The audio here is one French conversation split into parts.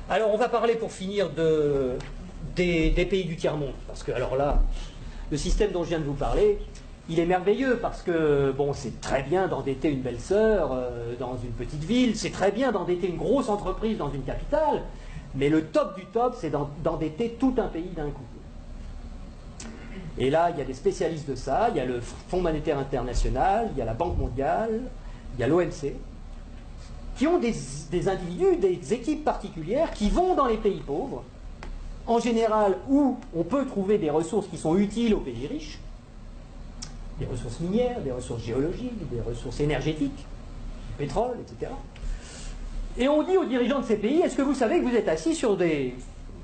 Alors, on va parler pour finir des pays du tiers-monde. Parce que, alors là, le système dont je viens de vous parler, il est merveilleux parce que, bon, c'est très bien d'endetter une belle sœur dans une petite ville, c'est très bien d'endetter une grosse entreprise dans une capitale, mais le top du top, c'est d'endetter tout un pays d'un coup. Et là, il y a des spécialistes de ça, il y a le Fonds monétaire international, il y a la Banque mondiale, il y a l'OMC, qui ont des individus, des équipes particulières qui vont dans les pays pauvres, en général où on peut trouver des ressources qui sont utiles aux pays riches, des ressources minières, des ressources géologiques, des ressources énergétiques, du pétrole, etc. Et on dit aux dirigeants de ces pays, est-ce que vous savez que vous êtes assis sur des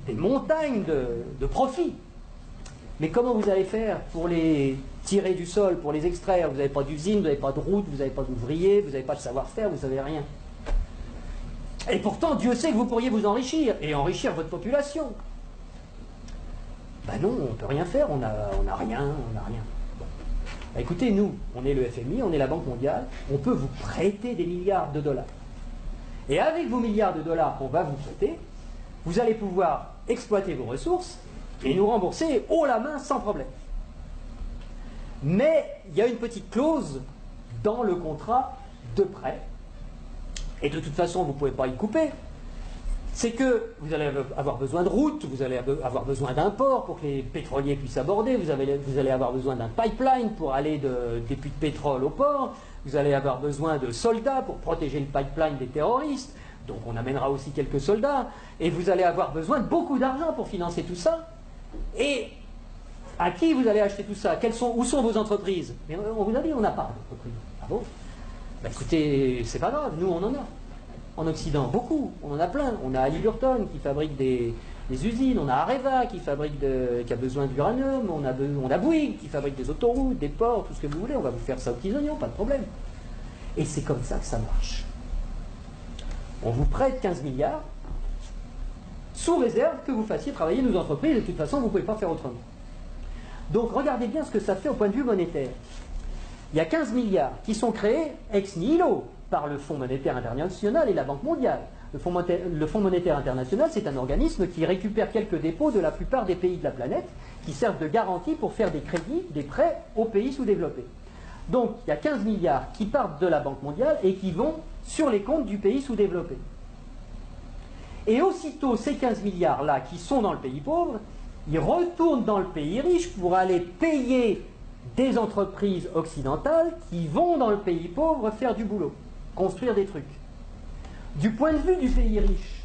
montagnes de profits? Mais comment vous allez faire pour les tirer du sol, pour les extraire? Vous n'avez pas d'usine, vous n'avez pas de route, vous n'avez pas d'ouvriers, vous n'avez pas de savoir-faire, vous n'avez rien. Et pourtant, Dieu sait que vous pourriez vous enrichir, et enrichir votre population. Ben non, on ne peut rien faire, on n'a rien, on n'a rien. Bon. Ben écoutez, nous, on est le FMI, on est la Banque mondiale, on peut vous prêter des milliards de dollars. Et avec vos milliards de dollars qu'on va vous prêter, vous allez pouvoir exploiter vos ressources et nous rembourser haut la main sans problème. Mais il y a une petite clause dans le contrat de prêt, et de toute façon vous ne pouvez pas y couper, c'est que vous allez avoir besoin de routes, vous allez avoir besoin d'un port pour que les pétroliers puissent aborder, vous allez avoir besoin d'un pipeline pour aller des puits de pétrole au port, vous allez avoir besoin de soldats pour protéger le pipeline des terroristes, donc on amènera aussi quelques soldats, et vous allez avoir besoin de beaucoup d'argent pour financer tout ça. Et à qui vous allez acheter tout ça? Où sont vos entreprises? Mais on vous a dit, on n'a pas d'entreprise. Ah bon? Ben écoutez, c'est pas grave, nous on en a. En Occident, beaucoup, on en a plein. On a Halliburton qui fabrique des usines, on a Areva qui a besoin d'uranium, on a Bouygues qui fabrique des autoroutes, des ports, tout ce que vous voulez, on va vous faire ça aux petits oignons, pas de problème. Et c'est comme ça que ça marche. On vous prête 15 milliards, sous réserve que vous fassiez travailler nos entreprises, et de toute façon, vous ne pouvez pas faire autrement. Donc, regardez bien ce que ça fait au point de vue monétaire. Il y a 15 milliards qui sont créés ex nihilo par le Fonds monétaire international et la Banque mondiale. Le Fonds monétaire international, c'est un organisme qui récupère quelques dépôts de la plupart des pays de la planète, qui servent de garantie pour faire des crédits, des prêts aux pays sous-développés. Donc, il y a 15 milliards qui partent de la Banque mondiale et qui vont sur les comptes du pays sous-développé. Et aussitôt, ces 15 milliards-là qui sont dans le pays pauvre, ils retournent dans le pays riche pour aller payer des entreprises occidentales qui vont dans le pays pauvre faire du boulot, construire des trucs. Du point de vue du pays riche,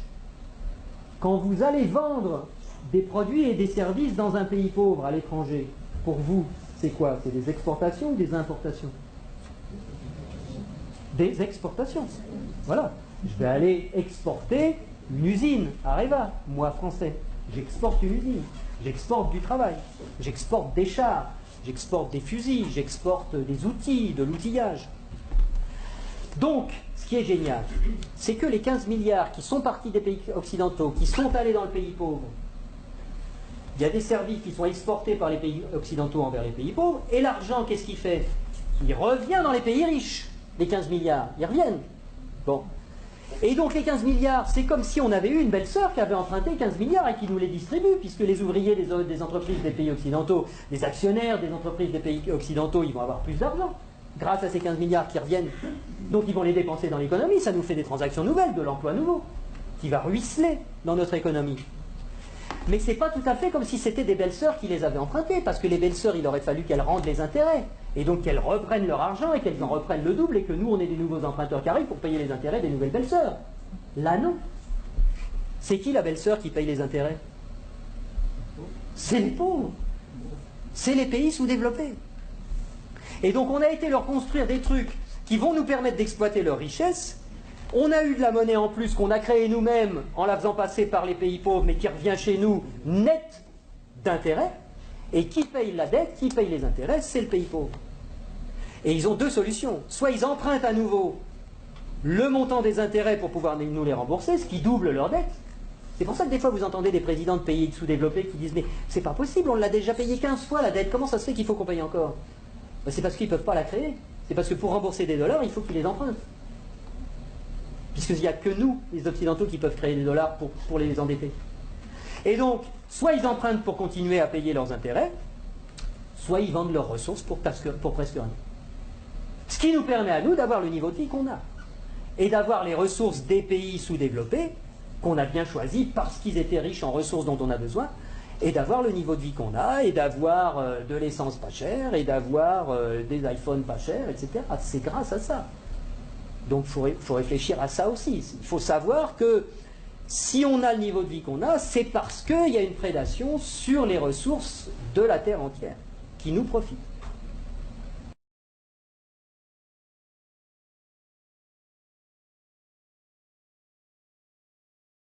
quand vous allez vendre des produits et des services dans un pays pauvre à l'étranger, pour vous, c'est quoi? C'est des exportations ou des importations? Des exportations. Voilà. Je vais aller exporter une usine, Areva, moi français. J'exporte une usine, j'exporte du travail, j'exporte des chars, j'exporte des fusils, j'exporte des outils, de l'outillage. Donc, ce qui est génial, c'est que les 15 milliards qui sont partis des pays occidentaux, qui sont allés dans le pays pauvre, il y a des services qui sont exportés par les pays occidentaux envers les pays pauvres, et l'argent, qu'est-ce qu'il fait? Il revient dans les pays riches, les 15 milliards, ils reviennent. Bon. Et donc les 15 milliards, c'est comme si on avait eu une belle-sœur qui avait emprunté 15 milliards et qui nous les distribue, puisque les ouvriers des entreprises des pays occidentaux, les actionnaires des entreprises des pays occidentaux, ils vont avoir plus d'argent grâce à ces 15 milliards qui reviennent. Donc ils vont les dépenser dans l'économie, ça nous fait des transactions nouvelles, de l'emploi nouveau, qui va ruisseler dans notre économie. Mais c'est pas tout à fait comme si c'était des belles-sœurs qui les avaient empruntées, parce que les belles-sœurs, il aurait fallu qu'elles rendent les intérêts, et donc qu'elles reprennent leur argent et qu'elles en reprennent le double, et que nous, on ait des nouveaux emprunteurs qui arrivent pour payer les intérêts des nouvelles belles-sœurs. Là, non. C'est qui la belle-sœur qui paye les intérêts? C'est les pauvres. C'est les pays sous-développés. Et donc, on a été leur construire des trucs qui vont nous permettre d'exploiter leur richesse. On a eu de la monnaie en plus qu'on a créée nous-mêmes en la faisant passer par les pays pauvres, mais qui revient chez nous net d'intérêts. Et qui paye la dette, qui paye les intérêts, c'est le pays pauvre. Et ils ont deux solutions. Soit ils empruntent à nouveau le montant des intérêts pour pouvoir nous les rembourser, ce qui double leur dette. C'est pour ça que des fois vous entendez des présidents de pays sous-développés qui disent « Mais c'est pas possible, on l'a déjà payé 15 fois la dette, comment ça se fait qu'il faut qu'on paye encore ?» Ben, c'est parce qu'ils ne peuvent pas la créer. C'est parce que pour rembourser des dollars, il faut qu'ils les empruntent. puisqu'il n'y a que nous, les Occidentaux, qui peuvent créer des dollars pour les endetter. Et donc, soit ils empruntent pour continuer à payer leurs intérêts, soit ils vendent leurs ressources pour presque rien. Ce qui nous permet à nous d'avoir le niveau de vie qu'on a, et d'avoir les ressources des pays sous-développés, qu'on a bien choisis parce qu'ils étaient riches en ressources dont on a besoin, et d'avoir le niveau de vie qu'on a, et d'avoir de l'essence pas chère, et d'avoir des iPhones pas chers, etc. C'est grâce à ça. Donc il faut réfléchir à ça aussi. Il faut savoir que si on a le niveau de vie qu'on a, c'est parce qu'il y a une prédation sur les ressources de la Terre entière, qui nous profitent.